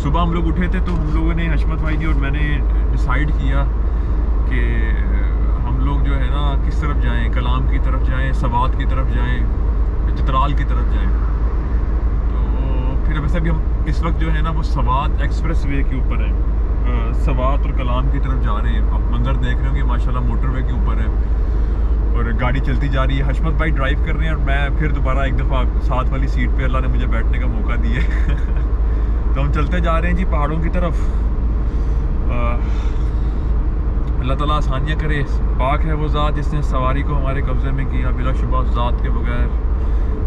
सुबह हम लोग उठे थे तो हम लोगों ने, हशमत भाई ने और मैंने डिसाइड किया कि हम लोग जो है ना किस तरफ जाएं, कलाम की तरफ जाएं, सवात की तरफ जाएं, चित्राल की तरफ जाएं। तो फिर वैसे भी हम इस वक्त जो है ना वो सवात एक्सप्रेस वे के ऊपर है, सवात और कलाम की तरफ जा रहे हैं। अब मंजर देख रहे होंगे माशाल्लाह, मोटरवे के ऊपर है और गाड़ी चलती जा रही है। हशमत भाई ड्राइव कर रहे हैं और मैं फिर दोबारा एक दफ़ा साथ वाली सीट पे अल्लाह ने मुझे बैठने का मौका दिया है। तो हम चलते जा रहे हैं जी पहाड़ों की तरफ। अल्लाह ताला आसानियाँ करे। पाक है वो ज़ात जिसने सवारी को हमारे कब्ज़े में किया, बिलाशुबा उस ज़ात के बगैर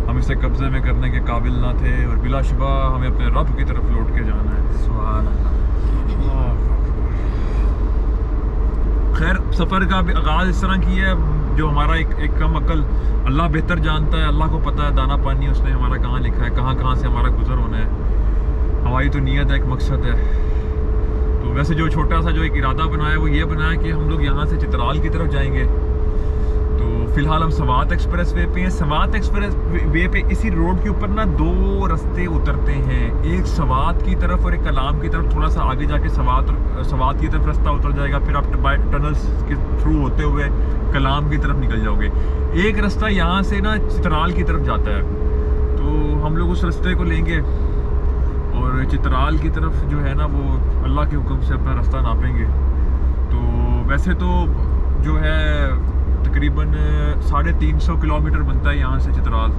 हम इसे कब्ज़े में करने के काबिल ना थे और बिलाशुबा हमें अपने रब की तरफ लौट के जाना है। सुभान अल्लाह। खैर सफ़र का भी आगाज़ इस तरह की है, जो हमारा एक कम अकल, अल्लाह बेहतर जानता है, अल्लाह को पता है दाना पानी उसने हमारा कहाँ लिखा है, कहाँ कहाँ से हमारा गुजर होना है। हमारी तो नीयत है, एक मकसद है। तो वैसे जो छोटा सा जो एक इरादा बनाया वो ये बनाया कि हम लोग यहाँ से चित्राल की तरफ जाएंगे। तो फ़िलहाल हम सवात एक्सप्रेस वे पे हैं। सवात एक्सप्रेस वे पे इसी रोड के ऊपर ना दो रास्ते उतरते हैं, एक सवात की तरफ और एक कलाम की तरफ। थोड़ा सा आगे जाके सवात की तरफ रास्ता उतर जाएगा, फिर आप टनल्स के थ्रू होते हुए कलाम की तरफ निकल जाओगे। एक रास्ता यहाँ से ना चित्राल की तरफ जाता है, तो हम लोग उस रास्ते को लेंगे और चित्राल की तरफ जो है ना वो अल्लाह के हुक्म से अपना रास्ता नापेंगे। तो वैसे तो जो है तकरीबन 350 किलोमीटर बनता है यहाँ से चित्राल,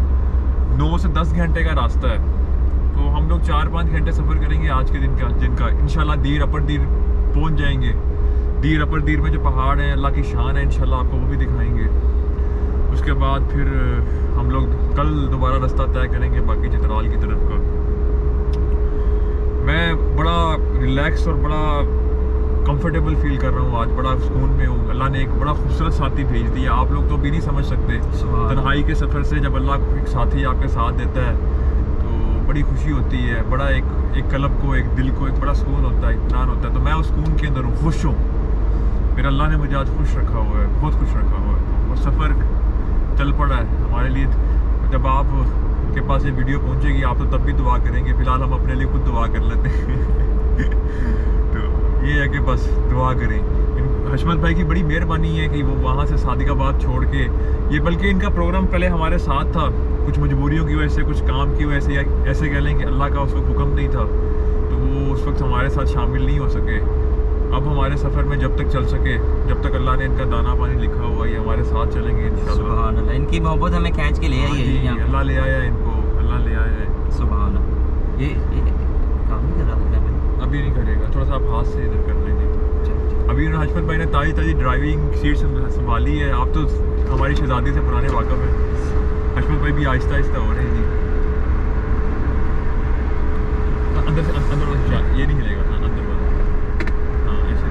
9 से 10 घंटे का रास्ता है। तो हम लोग 4-5 घंटे सफ़र करेंगे आज के दिन का, जिनका इंशाल्लाह दीर अपर दीर पहुँच जाएंगे। दीर अपर दीर में जो पहाड़ हैं अल्लाह की शान है, इंशाल्लाह आपको वो भी दिखाएंगे। उसके बाद फिर हम लोग कल दोबारा रास्ता तय करेंगे बाकी चित्राल की तरफ का। मैं बड़ा रिलैक्स और बड़ा कंफर्टेबल फील कर रहा हूँ आज, बड़ा सुकून में हूँ। अल्लाह ने एक बड़ा खूबसूरत साथी भेज दिया, आप लोग तो भी नहीं समझ सकते। तन्हाई के सफ़र से जब अल्लाह एक साथी आपके साथ देता है तो बड़ी खुशी होती है, बड़ा एक कल्ब को, एक दिल को एक बड़ा सुकून होता है, इत्मीनान होता है। तो मैं उस सुकून के अंदर हूँ, खुश हूँ। मेरा अल्लाह ने मुझे आज खुश रखा हुआ है, बहुत खुश रखा हुआ है। और सफ़र चल पड़ा है हमारे लिए। जब आप के पास ये वीडियो पहुंचेगी आप तो तब भी दुआ करेंगे, फिलहाल हम अपने लिए खुद दुआ कर लेते हैं। तो ये है कि बस दुआ करें। हशमत भाई की बड़ी मेहरबानी है कि वो वहाँ से सादिकाबाद छोड़ के, ये बल्कि इनका प्रोग्राम पहले हमारे साथ था, कुछ मजबूरियों की वजह से, कुछ काम की वजह से, या ऐसे कह लें कि अल्लाह का उस वक्त हुक्म नहीं था, तो वो उस वक्त हमारे साथ शामिल नहीं हो सके। अब हमारे सफ़र में जब तक चल सके, जब तक अल्लाह ने इनका दाना पानी लिखा हुआ है, ये हमारे साथ चलेंगे इंशाल्लाह। इनकी मोहब्बत हमें खींच के ले आई है, अल्लाह ले आया इनको, अल्लाह ले आया है। सुभान अल्लाह। ये काम नहीं कर रहा था, अभी नहीं करेगा, थोड़ा सा आप हाथ से इधर कर लेंगे। अभी हशमत भाई ने ताज़ी ड्राइविंग सीट संभाली है। आप तो हमारी शहजादी से पुराने वाक़फ़ हैं। हशमत भाई भी आहिस्ता आहिस्ता हो रहे हैं जी। अंदर से अंदर ये नहीं हिलेगा, अंदर वाला, हाँ ऐसे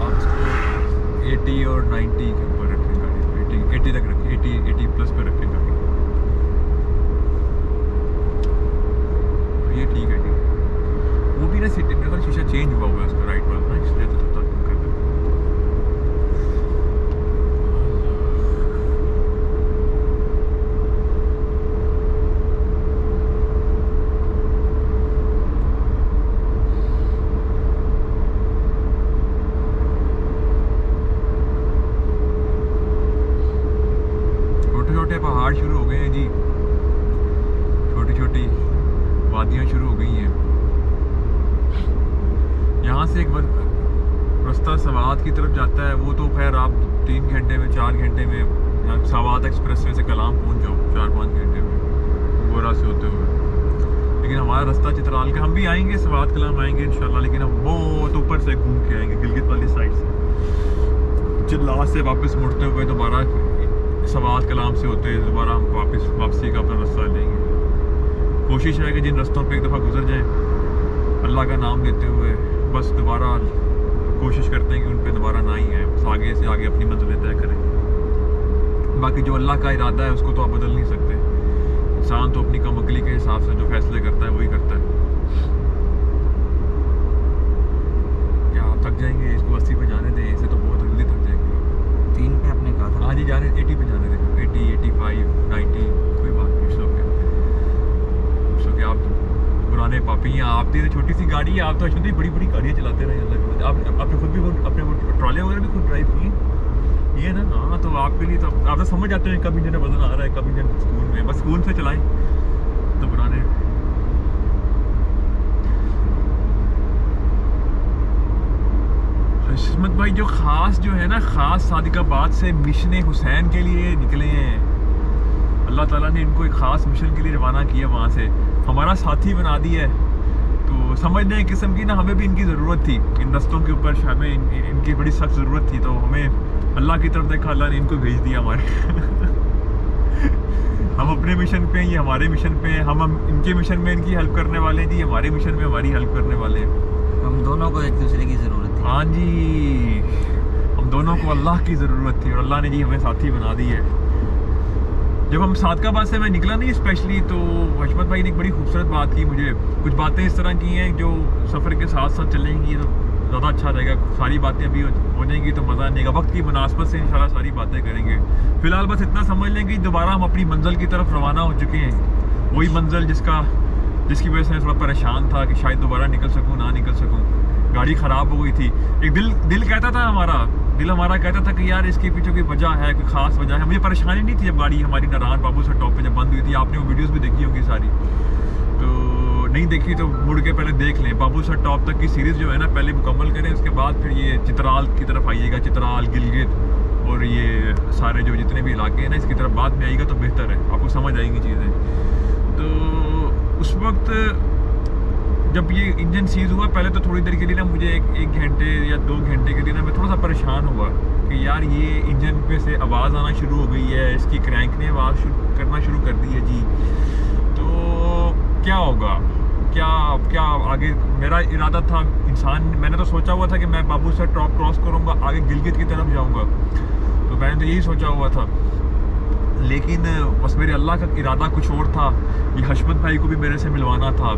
आप इसको 80 और 90 के ऊपर रखें गाड़ी, 80 तक रखें, 80 प्लस पर रखें गाड़ी। ये ठीक है जी। वो भी ना सीट मेरे शीशा चेंज हुआ है उसका, राइट वाला ना, इसलिए तो तब तक कर दो। छोटे छोटे पहाड़ शुरू हो गए हैं जी, छोटी छोटी वादियाँ शुरू हो गई हैं। यहाँ से एक रास्ता सवात की तरफ जाता है, वो तो खैर आप 3 घंटे में, 4 घंटे में सवात एक्सप्रेस वे से कलाम पहुँच जाओ, 4-5 घंटे में गोरा से होते हुए। लेकिन हमारा रास्ता चित्राल का, हम भी आएंगे सवात कलाम आएंगे इंशाल्लाह, लेकिन हम बहुत ऊपर से घूम के आएंगे, गिलगित वाली साइड से, चिल्ला से वापस मुड़ते हुए दोबारा सवात कलाम से होते हुए दोबारा हम वापसी का अपना रास्ता लेंगे। कोशिश है कि जिन रास्तों पे एक दफ़ा गुजर जाएं अल्लाह का नाम लेते हुए, बस दोबारा कोशिश करते हैं कि उन पे दोबारा ना ही आए, बस आगे से आगे अपनी मंजिलें तय करें। बाकी जो अल्लाह का इरादा है उसको तो आप बदल नहीं सकते। इंसान तो अपनी कमअक्ली के हिसाब से जो फैसले करता है वही करता है। क्या आप थक जाएंगे? इसको 80 पे जाने दें, इसे तो बहुत जल्दी थक जाएंगे। 3 पे आपने कहा था, हाँ जी जाने 80 पे जाने दें, 80, 85, 90 कोई बात नहीं, इट्स ओके। पुराने पापी हैं। आपकी तो छोटी सी गाड़ी है, आप तो अश्विन बड़ी बड़ी गाड़ियाँ चलाते रहे अल्लाह। आपने खुद भी अपने ट्रॉले वगैरह भी खुद ड्राइव की ये ना। हाँ, तो आपके लिए तो आप तो समझ जाते हैं कब इंजन वजन आ रहा है, कब इंजन स्कूल में, बस स्कूल से चलाएं तो पुराने। हशमत भाई जो ख़ास जो है ना, ख़ास सादिकाबाद से मिशन हुसैन के लिए निकले हैं। अल्लाह ताला ने इनको एक ख़ास मिशन के लिए रवाना किया, वहाँ से हमारा साथी बना दिया है। तो समझ लें एक किस्म की ना, हमें भी इनकी ज़रूरत थी, इन रस्तों के ऊपर हमें इनकी बड़ी सख्त ज़रूरत थी। तो हमें अल्लाह की तरफ देखा, अल्लाह ने इनको भेज दिया हमारे हम अपने मिशन पे हैं, ये हमारे मिशन पे हैं। हम इनके मिशन में इनकी हेल्प करने वाले हैं जी, हमारे मिशन में हमारी हेल्प करने वाले हैं। हम दोनों को एक दूसरे की ज़रूरत थी। हाँ जी, हम दोनों को अल्लाह की ज़रूरत थी और अल्लाह ने जी हमें साथी बना दी है। जब हम सादकाबाद से मैं निकला नहीं स्पेशली, तो हशमत भाई ने एक बड़ी खूबसूरत बात की मुझे। कुछ बातें इस तरह की हैं जो सफ़र के साथ साथ चलेंगी तो ज़्यादा अच्छा रहेगा। सारी बातें अभी हो जाएंगी तो मज़ा नहीं आएगा। वक्त की मुनासबत से इंशाल्लाह सारी बातें करेंगे। फ़िलहाल बस इतना समझ लें कि दोबारा हम अपनी मंजिल की तरफ रवाना हो चुके हैं। वही मंजिल जिसकी वजह से मैं थोड़ा परेशान था कि शायद दोबारा निकल सकूँ ना निकल सकूँ। गाड़ी ख़राब हो गई थी। एक दिल कहता था हमारा कहता था कि यार इसके पीछे कोई वजह है, कोई ख़ास वजह है। मुझे परेशानी नहीं थी जब गाड़ी हमारी नारायण बाबू सर टॉप पे जब बंद हुई थी। आपने वो वीडियोस भी देखी होंगी सारी, तो नहीं देखी तो मुड़ के पहले देख लें। बाबू सर टॉप तक की सीरीज़ जो है ना पहले मुकम्मल करें, उसके बाद फिर ये चित्राल की तरफ आइएगा। चित्राल, गिलगित और ये सारे जो जितने भी इलाके हैं ना, इसकी तरफ बाद में आइएगा तो बेहतर है, आपको समझ आएंगी चीज़ें। तो उस वक्त जब ये इंजन सीज हुआ, पहले तो थोड़ी देर के लिए ना मुझे एक घंटे या 2 घंटे के लिए ना मैं थोड़ा सा परेशान हुआ कि यार ये इंजन पे से आवाज़ आना शुरू हो गई है, इसकी क्रैंक ने आवाज़ करना शुरू कर दी है जी। तो क्या होगा, क्या आगे मेरा इरादा था मैंने तो सोचा हुआ था कि मैं बाबू सर टॉप क्रॉस करूँगा, आगे गिलगित की तरफ जाऊँगा। तो मैंने तो यही सोचा हुआ था, लेकिन बस मेरे अल्लाह का इरादा कुछ और था। ये हशमत भाई को भी मेरे से मिलवाना था,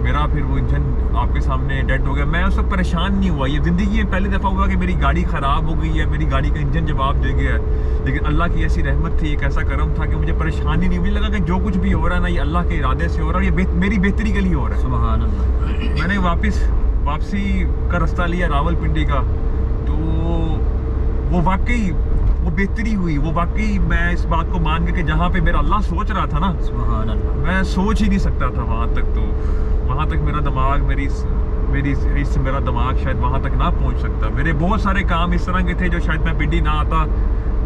मेरा फिर वो इंजन आपके सामने डेड हो गया। मैं उस वक्त परेशान नहीं हुआ। ये ज़िंदगी में पहली दफ़ा हुआ कि मेरी गाड़ी ख़राब हो गई है, मेरी गाड़ी का इंजन जवाब दे गया है। लेकिन अल्लाह की ऐसी रहमत थी, एक ऐसा करम था कि मुझे परेशानी नहीं। मुझे लगा कि जो कुछ भी हो रहा है ना, ये अल्लाह के इरादे से हो रहा है, ये मेरी बेहतरी के लिए हो रहा है। सुभान अल्लाह। मैंने वापसी का रास्ता लिया रावलपिंडी का, तो वो वाकई वो बेहतरी हुई। वो वाकई मैं इस बात को मान के कि जहाँ पे मेरा अल्लाह सोच रहा था ना, सुभान अल्लाह, मैं सोच ही नहीं सकता था वहाँ तक मेरा दिमाग मेरा दिमाग शायद वहाँ तक ना पहुँच सकता। मेरे बहुत सारे काम इस तरह के थे जो शायद मैं पिंडी ना आता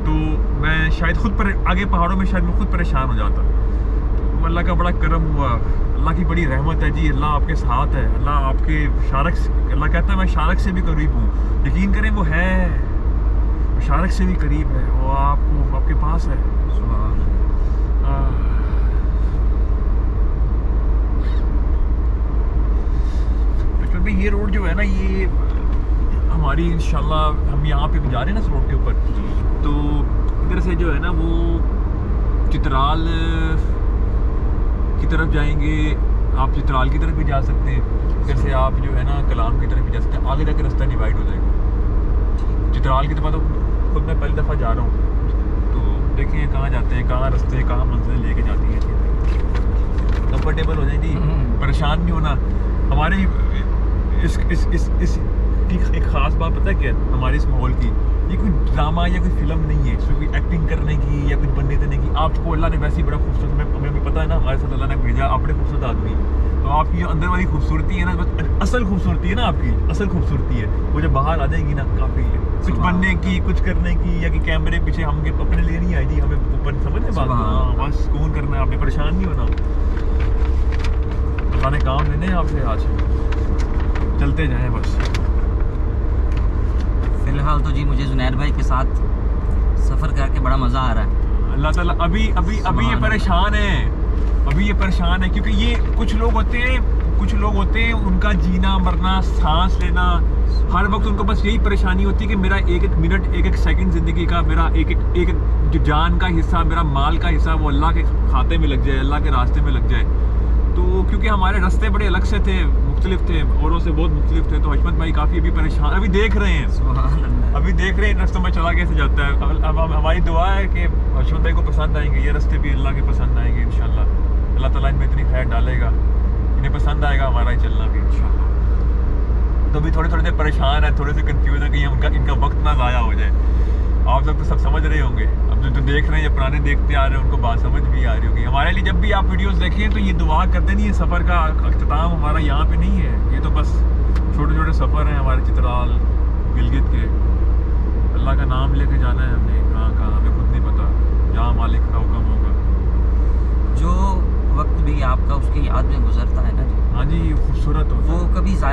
तो मैं शायद आगे पहाड़ों में शायद मैं खुद परेशान हो जाता। तो अल्लाह का बड़ा करम हुआ, अल्लाह की बड़ी रहमत है जी। अल्लाह आपके साथ है, अल्लाह आपके अल्लाह कहता है मैं शारक से भी करीब हूँ। यकीन करें वो है, शारक से भी करीब है, वो आपके पास है। सुभान अल्लाह। तो ये रोड जो है ना, ये हमारी इंशाल्लाह हम यहाँ पे जा रहे हैं ना इस रोड के ऊपर, तो इधर से जो है ना वो चित्राल की तरफ जाएंगे। आप चित्राल की तरफ भी जा सकते हैं, इधर से आप जो है ना कलाम की तरफ भी जा सकते हैं। आगे जाकर रास्ता डिवाइड हो जाएगा। चित्राल की तरफ तो खुद मैं पहली दफ़ा जा रहा हूँ, तो देखें कहाँ जाते हैं, कहाँ रास्ते, कहाँ मंजिलें लेके जाती हैं। कंफर्टेबल हो जाए जी, परेशान नहीं होना। हमारे इस की एक ख़ास बात पता है क्या है हमारे इस माहौल की, ये कोई ड्रामा या कोई फिल्म नहीं है, इसमें कोई एक्टिंग करने की या कुछ बनने देने की। आपको अल्लाह ने वैसे ही बड़ा खूबसूरत, हमें भी पता है ना, हमारे साथ अल्लाह ने भेजा आप बड़े खूबसूरत आदमी। तो आपकी जो अंदर वाली खूबसूरती है ना, बस असल खूबसूरती है ना, आपकी असल खूबसूरती है वो जब बाहर आ जाएगी ना, काफ़ी कुछ बनने की, कुछ करने की, या कि कैमरे पीछे हम अपने लिए नहीं आई जी, हमें ऊपर समझने बात। हाँ, बस सुकून करना है, आपने परेशान नहीं होना। अल्लाह ने काम लेने हैं आपसे, आज चलते जाएं बस। फिलहाल तो जी मुझे जुनैर भाई के साथ सफ़र करके बड़ा मज़ा आ रहा है। अल्लाह ताला अभी ये परेशान है, क्योंकि ये कुछ लोग होते हैं उनका जीना मरना, सांस लेना, हर वक्त उनको बस यही परेशानी होती है कि मेरा एक मिनट, एक सेकंड ज़िंदगी का, मेरा एक जो जान का हिस्सा, मेरा माल का हिस्सा, वो अल्लाह के खाते में लग जाए, अल्लाह के रास्ते में लग जाए। तो क्योंकि हमारे रास्ते बड़े अलग से थे, मुख्तलिफ थे, औरों से बहुत मुख्तलिफ थे, तो हशमत भाई काफ़ी अभी परेशान, अभी देख रहे हैं, अभी देख रहे हैं रास्तों में चला कैसे जाता है। अब हमारी दुआ है कि हशमत भाई को पसंद आएंगे ये रास्ते भी, अल्लाह के पसंद आएंगे इंशाल्लाह। अल्लाह ताला इनमें इतनी खैर डालेगा, इन्हें पसंद आएगा हमारा ही चलना भी इंशाल्लाह। तो भी थोड़े थोड़े से परेशान है, थोड़े से कंफ्यूज है कि इनका वक्त ना ज़ाया हो जाए। आप लोग तो सब समझ रहे होंगे, अब जो देख रहे हैं या पुराने देखते आ रहे हैं उनको बात समझ भी आ रही होगी। हमारे लिए जब भी आप वीडियोस देखें तो ये दुआ करते नहीं है, सफ़र का अख्ताम हमारा यहाँ पे नहीं है, ये तो बस छोटे छोटे सफ़र हैं हमारे चित्राल गिलगित के। अल्लाह का नाम लेके जाना है हमने, कहाँ कहाँ हमें खुद नहीं पता, जहाँ मालिक का हुक्म होगा। जो वक्त भी आपका उसकी याद में गुजरता है ना जी, हाँ जी, खूबसूरत होता है। वो कभी ज़ाया